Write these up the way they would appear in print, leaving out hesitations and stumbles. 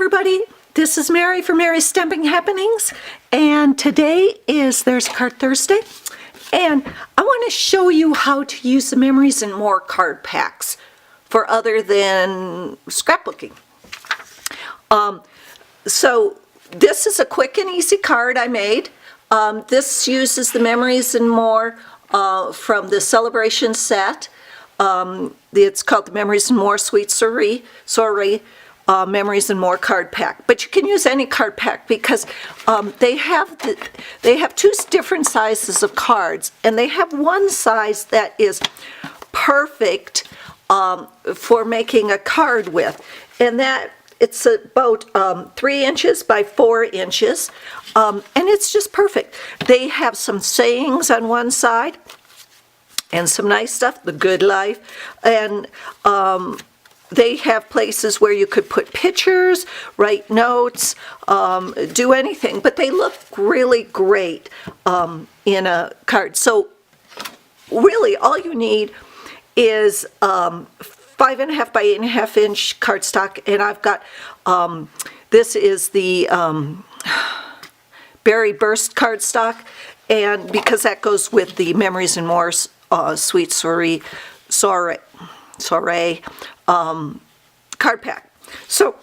everybody, this is Mary from Mary's Stamping Happenings, and today there's Card Thursday, and I want to show you how to use the Memories and More card packs for other than scrapbooking. So this is a quick and easy card I made. This uses the Memories and More from the Celebration set. It's called the Memories and More Sweet Soiree Memories and More card pack. But you can use any card pack because they have two different sizes of cards, and they have one size that is perfect for making a card with, and that it's about 3 inches by 4 inches, and it's just perfect. They have some sayings on one side and some nice stuff, the good life, and they have places where you could put pictures, write notes, do anything, but they look really great in a card. So really all you need is 5.5 by 8.5 inch cardstock, and I've got, this is the Berry Burst cardstock, and because that goes with the Memories and More Sweet Soiree card pack. So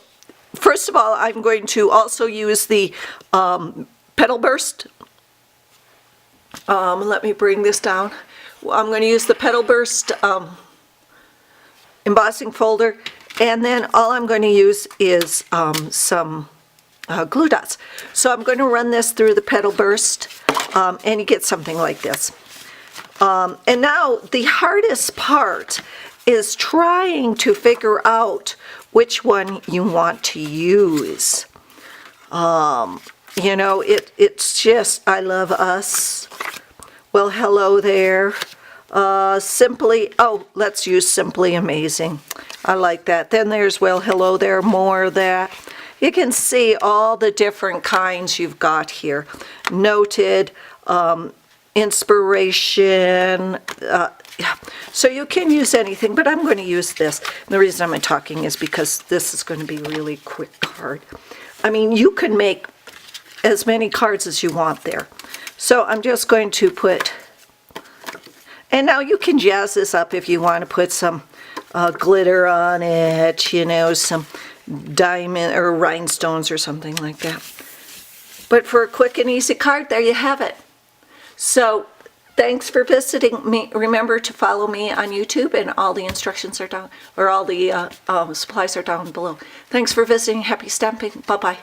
first of all, I'm going to also use the Petal Burst. Let me bring this down. I'm going to use the Petal Burst embossing folder, and then all I'm going to use is some glue dots. So I'm going to run this through the Petal Burst, and you get something like this. And now the hardest part is trying to figure out which one you want to use. You know, it's just, I Love Us. Well, hello there. Simply, oh, let's use Simply Amazing. I like that. Then there's Well, hello there, more of that. You can see all the different kinds you've got here. Noted, inspiration, so you can use anything, but I'm going to use this. And the reason I'm talking is because this is going to be a really quick card. I mean, you can make as many cards as you want there. So I'm just going to put, and now you can jazz this up if you want to put some glitter on it, you know, some diamond or rhinestones or something like that. But for a quick and easy card, there you have it. So thanks for visiting me. Remember to follow me on YouTube, and all the instructions are down, or all the supplies are down below. Thanks for visiting. Happy stamping. Bye-bye.